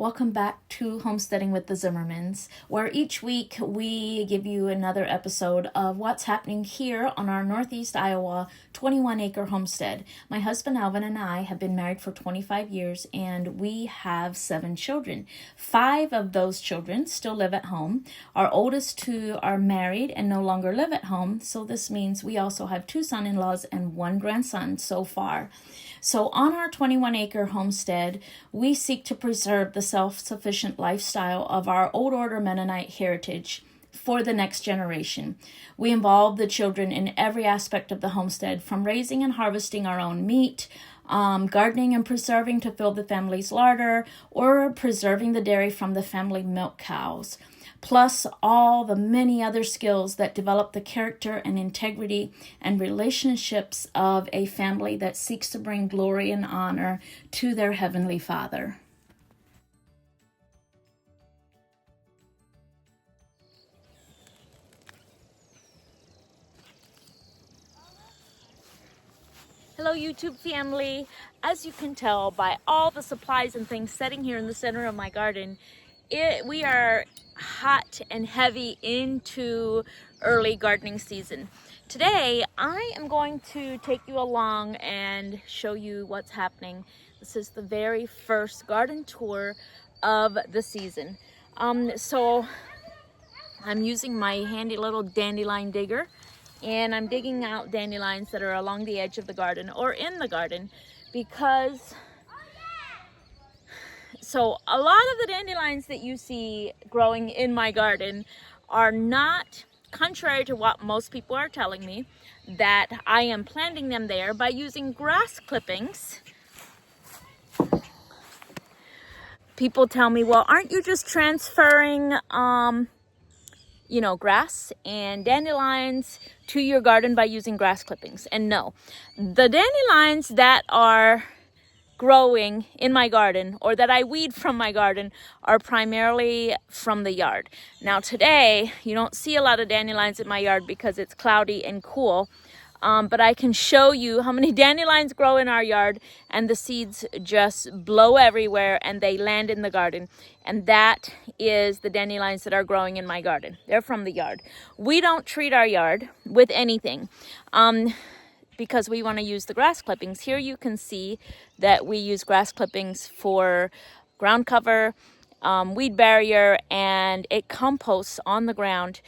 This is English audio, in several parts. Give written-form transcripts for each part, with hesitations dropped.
Welcome back to Homesteading with the Zimmermans, where each week we give you another episode of what's happening here on our Northeast Iowa 21-acre homestead. My husband Alvin and I have been married for 25 years, and we have 7 children. 5 of those children still live at home. Our oldest 2 are married and no longer live at home, so this means we also have 2 son-in-laws and 1 grandson so far. So on our 21-acre homestead, we seek to preserve the self-sufficient lifestyle of our Old Order Mennonite heritage for the next generation. We involve the children in every aspect of the homestead, from raising and harvesting our own meat, gardening and preserving to fill the family's larder, or preserving the dairy from the family milk cows, plus all the many other skills that develop the character and integrity and relationships of a family that seeks to bring glory and honor to their Heavenly Father. Hello YouTube family. As you can tell by all the supplies and things sitting here in the center of my garden, we are hot and heavy into early gardening season. Today I am going to take you along and show you what's happening. This is the very first garden tour of the season. So I'm using my handy little dandelion digger, and I'm digging out dandelions that are along the edge of the garden or in the garden, because so a lot of the dandelions that you see growing in my garden are not, contrary to what most people are telling me, that I am planting them there by using grass clippings. People tell me, well, aren't you just transferring grass and dandelions to your garden by using grass clippings? And no, the dandelions that are growing in my garden, or that I weed from my garden, are primarily from the yard. Now today you don't see a lot of dandelions in my yard because it's cloudy and cool, but I can show you how many dandelions grow in our yard, and the seeds just blow everywhere and they land in the garden. And that is the dandelions that are growing in my garden. They're from the yard. We don't treat our yard with anything because we want to use the grass clippings. Here you can see that we use grass clippings for ground cover, weed barrier, and it composts on the ground.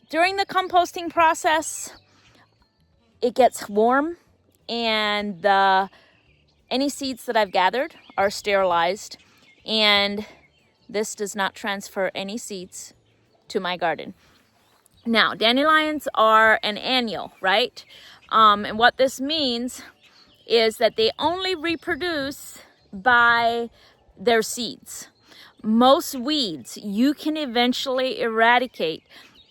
During the composting process, it gets warm, and any seeds that I've gathered are sterilized, and this does not transfer any seeds to my garden. Now, dandelions are an annual, right? And what this means is that they only reproduce by their seeds. Most weeds you can eventually eradicate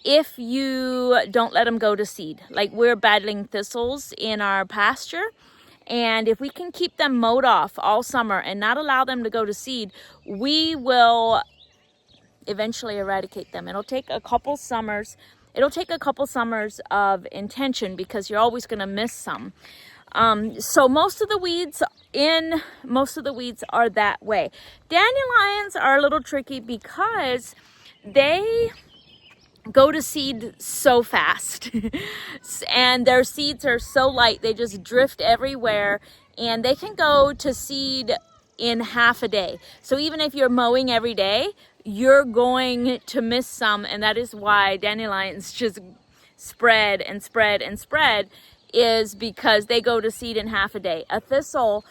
if you don't let them go to seed. Like, we're battling thistles in our pasture, and if we can keep them mowed off all summer and not allow them to go to seed, we will eventually eradicate them. It'll take a couple summers. It'll take a couple summers of intention, because you're always going to miss some. So most of the weeds are that way. Dandelions are a little tricky because they go to seed so fast and their seeds are so light, they just drift everywhere, and they can go to seed in half a day. So even if you're mowing every day, you're going to miss some, and that is why dandelions just spread and spread and spread, is because they go to seed in half a day. A thistle,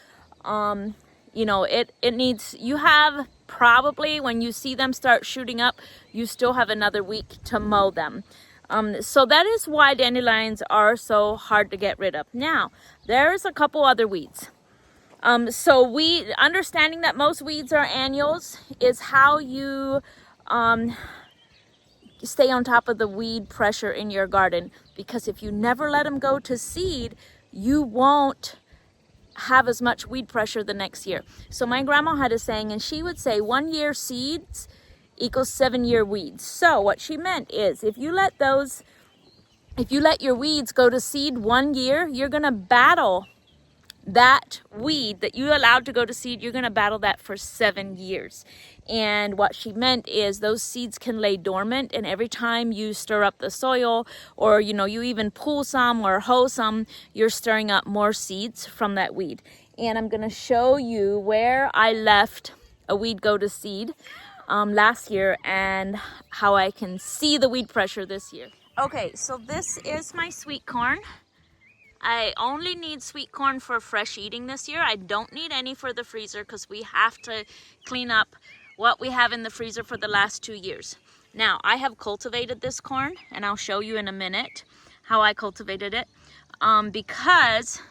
it needs, you have probably, when you see them start shooting up, you still have another week to mow them. So that is why dandelions are so hard to get rid of. Now, there's a couple other weeds. So understanding that most weeds are annuals is how you stay on top of the weed pressure in your garden, because if you never let them go to seed, you won't have as much weed pressure the next year. So my grandma had a saying, and she would say 1 year seeds equals 7-year weeds. So what she meant is, if you let your weeds go to seed 1 year, you're gonna battle that weed that you allowed to go to seed, you're going to battle that for 7 years. And what she meant is those seeds can lay dormant, and every time you stir up the soil, or you even pull some or hoe some, you're stirring up more seeds from that weed. And I'm going to show you where I left a weed go to seed last year and how I can see the weed pressure this year. Okay, so this is my sweet corn. I only need sweet corn for fresh eating this year. I don't need any for the freezer because we have to clean up what we have in the freezer for the last 2 years. Now, I have cultivated this corn, and I'll show you in a minute how I cultivated it, because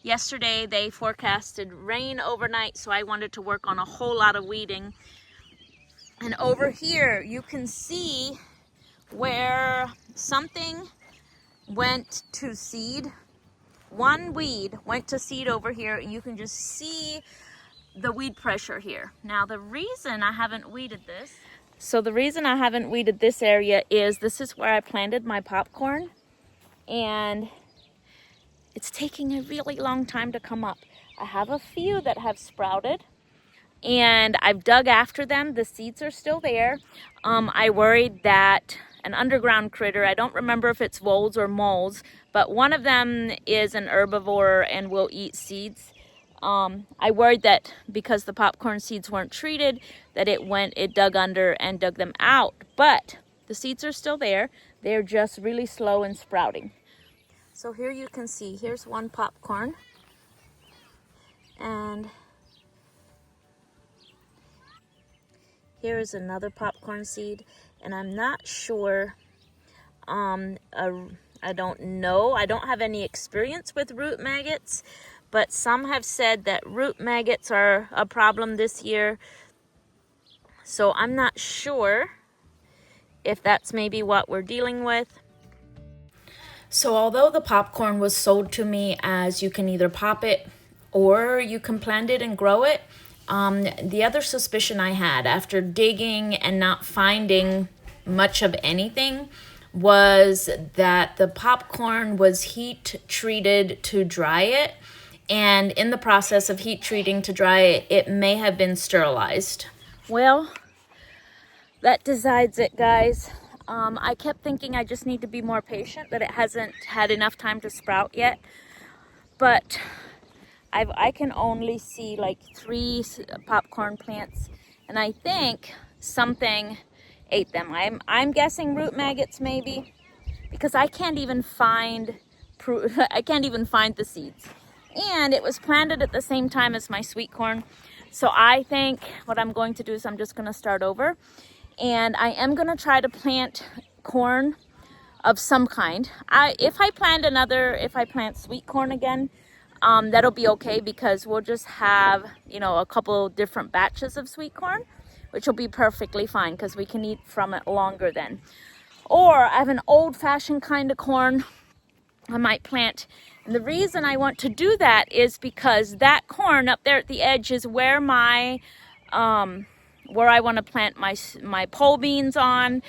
yesterday they forecasted rain overnight, so I wanted to work on a whole lot of weeding. And over here you can see where something went to seed. One weed went to seed over here, and you can just see the weed pressure here. Now, the reason I haven't weeded this, area is this is where I planted my popcorn, and it's taking a really long time to come up. I have a few that have sprouted, and I've dug after them. The seeds are still there. I worried that an underground critter, I don't remember if it's voles or moles, but one of them is an herbivore and will eat seeds. I worried that because the popcorn seeds weren't treated, that it dug under and dug them out. But the seeds are still there. They're just really slow in sprouting. So here you can see, here's one popcorn. And here's another popcorn seed. And I'm not sure, I don't know. I don't have any experience with root maggots, but some have said that root maggots are a problem this year. So I'm not sure if that's maybe what we're dealing with. So although the popcorn was sold to me as you can either pop it or you can plant it and grow it, the other suspicion I had after digging and not finding much of anything was that the popcorn was heat treated to dry it, and in the process of heat treating to dry it, it may have been sterilized. Well, that decides it, guys. I kept thinking I just need to be more patient, that it hasn't had enough time to sprout yet, but I can only see like 3 popcorn plants, and I think something ate them. I'm guessing root maggots maybe, because I can't even find the seeds. And it was planted at the same time as my sweet corn. So I think what I'm going to do is I'm just going to start over, and I am going to try to plant corn of some kind. If I plant sweet corn again, that'll be okay, because we'll just have, a couple different batches of sweet corn, which will be perfectly fine because we can eat from it longer then. Or I have an old-fashioned kind of corn I might plant. And the reason I want to do that is because that corn up there at the edge is where where I want to plant my pole beans on,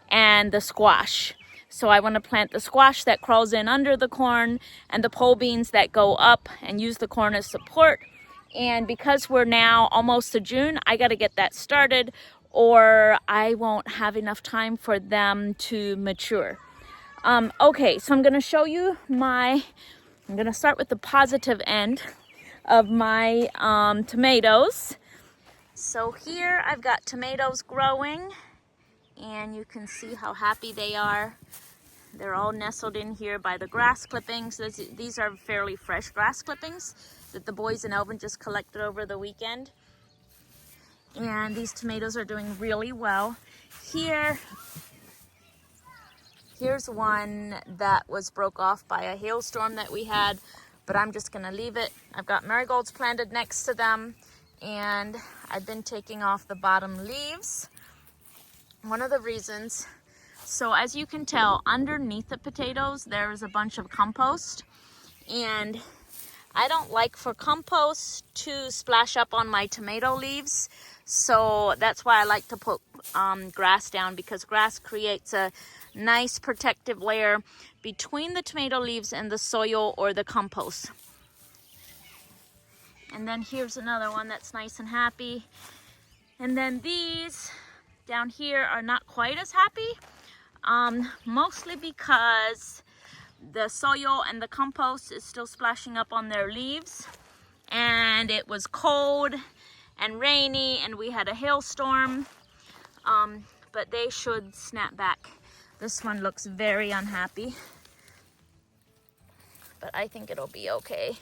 and the squash. So I want to plant the squash that crawls in under the corn, and the pole beans that go up and use the corn as support. And because we're now almost to June, I got to get that started, or I won't have enough time for them to mature. Okay, so I'm going to show you I'm going to start with the positive end of my tomatoes. So here I've got tomatoes growing, and you can see how happy they are. They're all nestled in here by the grass clippings. These are fairly fresh grass clippings that the boys in Elvin just collected over the weekend. And these tomatoes are doing really well. Here's one that was broke off by a hailstorm that we had, but I'm just gonna leave it. I've got marigolds planted next to them, and I've been taking off the bottom leaves. One of the reasons, so as you can tell, underneath the potatoes, there is a bunch of compost, and I don't like for compost to splash up on my tomato leaves. So that's why I like to put grass down, because grass creates a nice protective layer between the tomato leaves and the soil or the compost. And then here's another one that's nice and happy. And then these down here are not quite as happy, mostly because the soil and the compost is still splashing up on their leaves. And it was cold and rainy and we had a hailstorm, but they should snap back. This one looks very unhappy, but I think it'll be okay.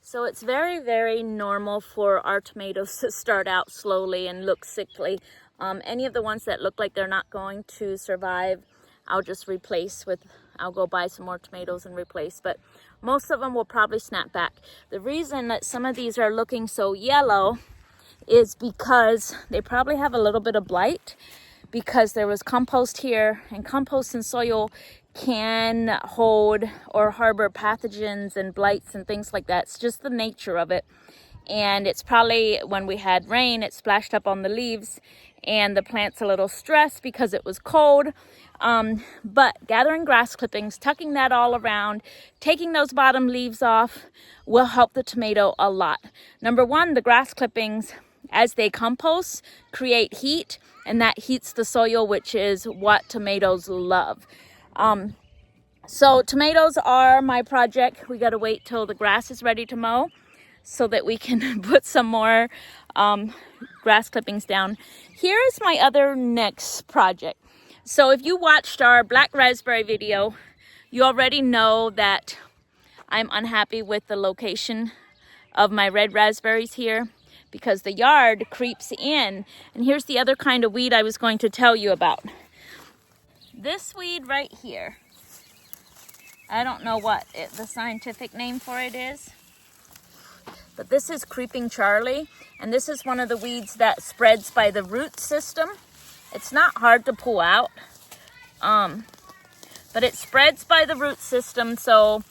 So it's very, very normal for our tomatoes to start out slowly and look sickly. Any of the ones that look like they're not going to survive, I'll just replace with, I'll go buy some more tomatoes and replace, but most of them will probably snap back. The reason that some of these are looking so yellow is because they probably have a little bit of blight, because there was compost here, and compost and soil can hold or harbor pathogens and blights and things like that. It's just the nature of it. And it's probably when we had rain, it splashed up on the leaves and the plant's a little stressed because it was cold. But gathering grass clippings, tucking that all around, taking those bottom leaves off will help the tomato a lot. Number one, the grass clippings, as they compost, create heat, and that heats the soil, which is what tomatoes love. So tomatoes are my project. We got to wait till the grass is ready to mow so that we can put some more grass clippings down. Here is my other next project. So if you watched our black raspberry video, you already know that I'm unhappy with the location of my red raspberries here because the yard creeps in. And here's the other kind of weed I was going to tell you about. This weed right here. I don't know what the scientific name for it is, but this is Creeping Charlie, and this is one of the weeds that spreads by the root system. It's not hard to pull out, but it spreads by the root system, so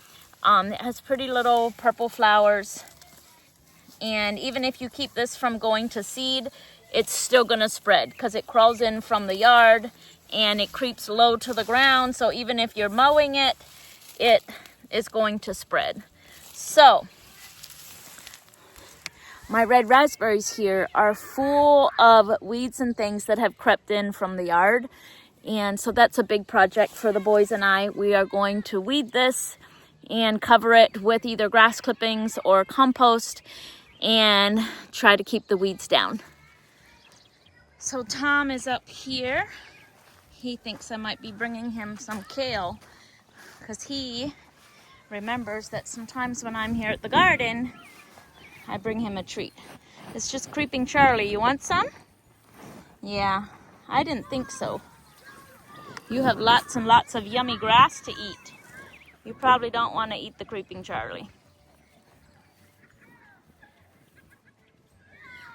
it has pretty little purple flowers. And even if you keep this from going to seed, it's still gonna spread because it crawls in from the yard and it creeps low to the ground. So even if you're mowing it, it is going to spread. So my red raspberries here are full of weeds and things that have crept in from the yard. And so that's a big project for the boys and I. We are going to weed this and cover it with either grass clippings or compost and try to keep the weeds down. So Tom is up here. He thinks I might be bringing him some kale because he remembers that sometimes when I'm here at the garden, I bring him a treat. It's just Creeping Charlie. You want some? Yeah, I didn't think so. You have lots and lots of yummy grass to eat. You probably don't want to eat the Creeping Charlie.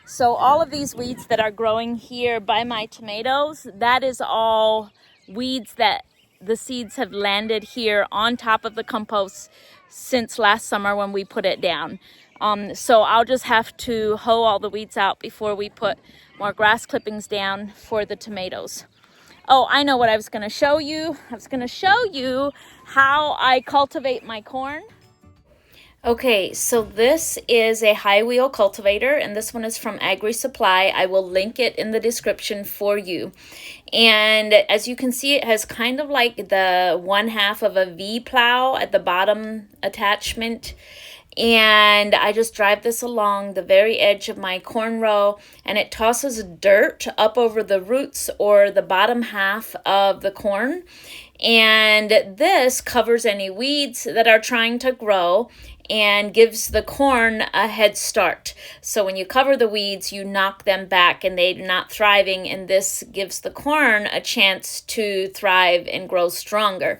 So all of these weeds that are growing here by my tomatoes, that is all weeds that the seeds have landed here on top of the compost since last summer when we put it down. So I'll just have to hoe all the weeds out before we put more grass clippings down for the tomatoes. Oh, I know what I was going to show you. I was going to show you how I cultivate my corn. Okay, so this is a high wheel cultivator, and this one is from Agri Supply. I will link it in the description for you. And as you can see, it has kind of like the 1/2 of a V plow at the bottom attachment. And I just drive this along the very edge of my corn row, and it tosses dirt up over the roots or the bottom half of the corn. And this covers any weeds that are trying to grow and gives the corn a head start. So when you cover the weeds, you knock them back and they're not thriving, and this gives the corn a chance to thrive and grow stronger.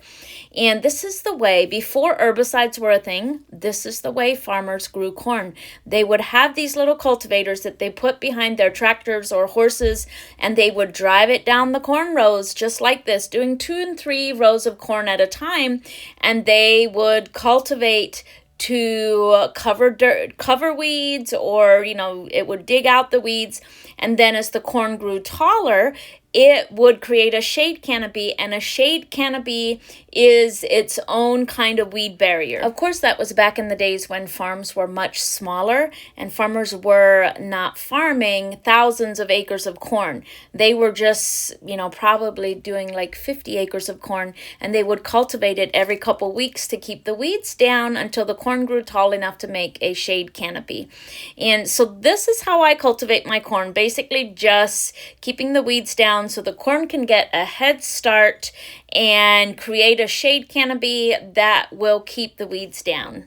And this is the way, before herbicides were a thing, this is the way farmers grew corn. They would have these little cultivators that they put behind their tractors or horses, and they would drive it down the corn rows just like this, doing 2 and 3 rows of corn at a time, and they would cultivate to cover weeds, or it would dig out the weeds. And then as the corn grew taller, it would create a shade canopy, and a shade canopy is its own kind of weed barrier. Of course, that was back in the days when farms were much smaller and farmers were not farming thousands of acres of corn. They were just, probably doing like 50 acres of corn, and they would cultivate it every couple weeks to keep the weeds down until the corn grew tall enough to make a shade canopy. And so this is how I cultivate my corn, basically just keeping the weeds down so the corn can get a head start and create a shade canopy that will keep the weeds down.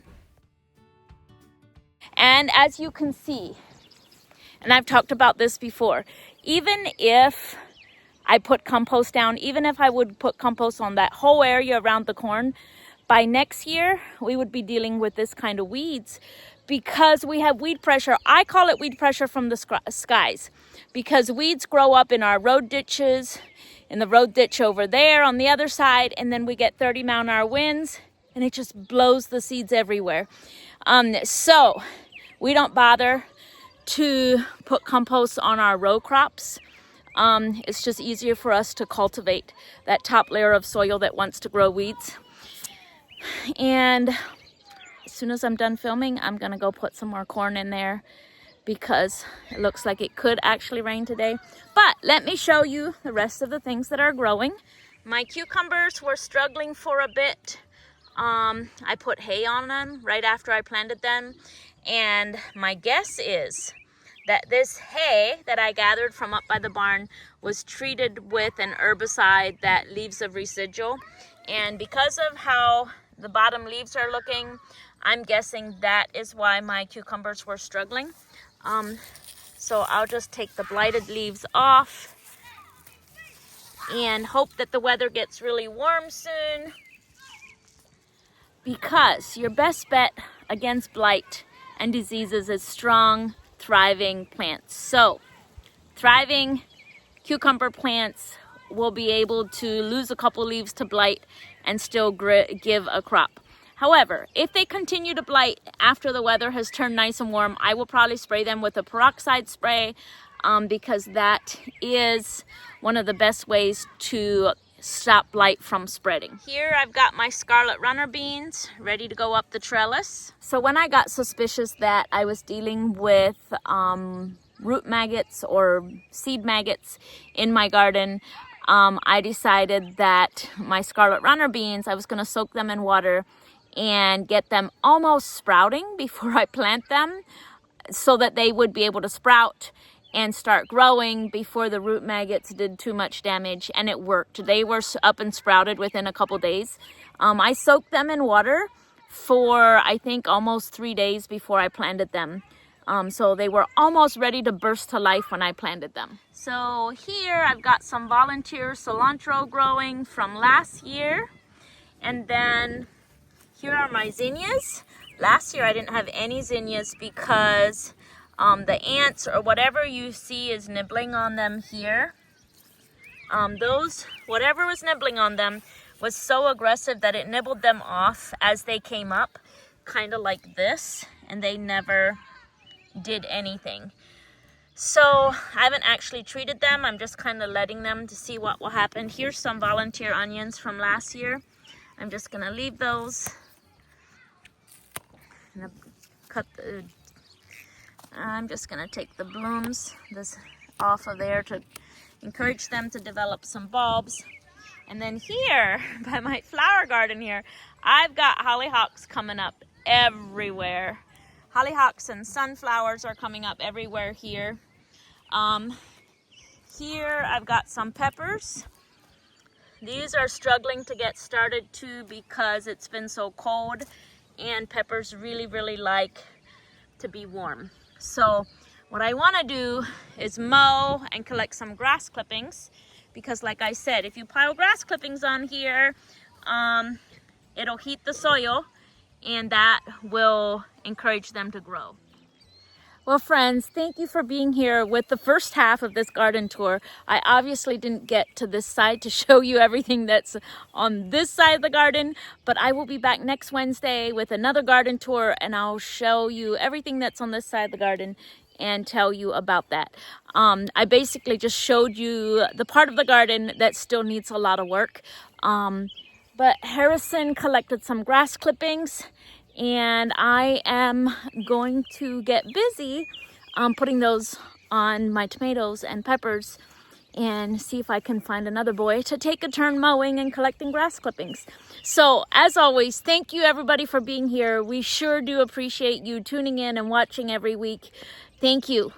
And as you can see, and I've talked about this before, even if I put compost down, even if I would put compost on that whole area around the corn, by next year, we would be dealing with this kind of weeds because we have weed pressure. I call it weed pressure from the skies because weeds grow up in our road ditches, in the road ditch over there on the other side, and then we get 30-mile-an-hour winds and it just blows the seeds everywhere. So we don't bother to put compost on our row crops. It's just easier for us to cultivate that top layer of soil that wants to grow weeds. And as soon as I'm done filming, I'm gonna go put some more corn in there because it looks like it could actually rain today. But let me show you the rest of the things that are growing. My cucumbers were struggling for a bit. I put hay on them right after I planted them, and my guess is that this hay that I gathered from up by the barn was treated with an herbicide that leaves a residual. And because of how the bottom leaves are looking, I'm guessing that is why my cucumbers were struggling. So I'll just take the blighted leaves off and hope that the weather gets really warm soon, because your best bet against blight and diseases is strong, thriving plants. So thriving cucumber plants will be able to lose a couple leaves to blight and still give a crop. However, if they continue to blight after the weather has turned nice and warm, I will probably spray them with a peroxide spray because that is one of the best ways to stop blight from spreading. Here I've got my scarlet runner beans ready to go up the trellis. So when I got suspicious that I was dealing with root maggots or seed maggots in my garden, I decided that my scarlet runner beans, I was going to soak them in water and get them almost sprouting before I plant them so that they would be able to sprout and start growing before the root maggots did too much damage. And it worked. They were up and sprouted within a couple days. I soaked them in water for I think almost 3 days before I planted them. So they were almost ready to burst to life when I planted them. So here I've got some volunteer cilantro growing from last year. And then here are my zinnias. Last year I didn't have any zinnias because the ants or whatever you see is nibbling on them here. Whatever was nibbling on them was so aggressive that it nibbled them off as they came up, kind of like this, and they never did anything. So I haven't actually treated them. I'm just kind of letting them to see what will happen. Here's some volunteer onions from last year. I'm just gonna leave those. I'm just gonna take the blooms off of there to encourage them to develop some bulbs. And then here by my flower garden here, I've got hollyhocks coming up everywhere. Hollyhocks and sunflowers are coming up everywhere here. Here I've got some peppers. These are struggling to get started too because it's been so cold, and peppers really like to be warm. So what I want to do is mow and collect some grass clippings, because like I said, if you pile grass clippings on here, it'll heat the soil and that will encourage them to grow. Well, friends, thank you for being here with the first half of this garden tour. I obviously didn't get to this side to show you everything that's on this side of the garden, but I will be back next Wednesday with another garden tour, and I'll show you everything that's on this side of the garden. and tell you about that. I basically just showed you the part of the garden that still needs a lot of work. But Harrison collected some grass clippings, and I am going to get busy putting those on my tomatoes and peppers and see if I can find another boy to take a turn mowing and collecting grass clippings. So as always, thank you everybody for being here. We sure do appreciate you tuning in and watching every week. Thank you.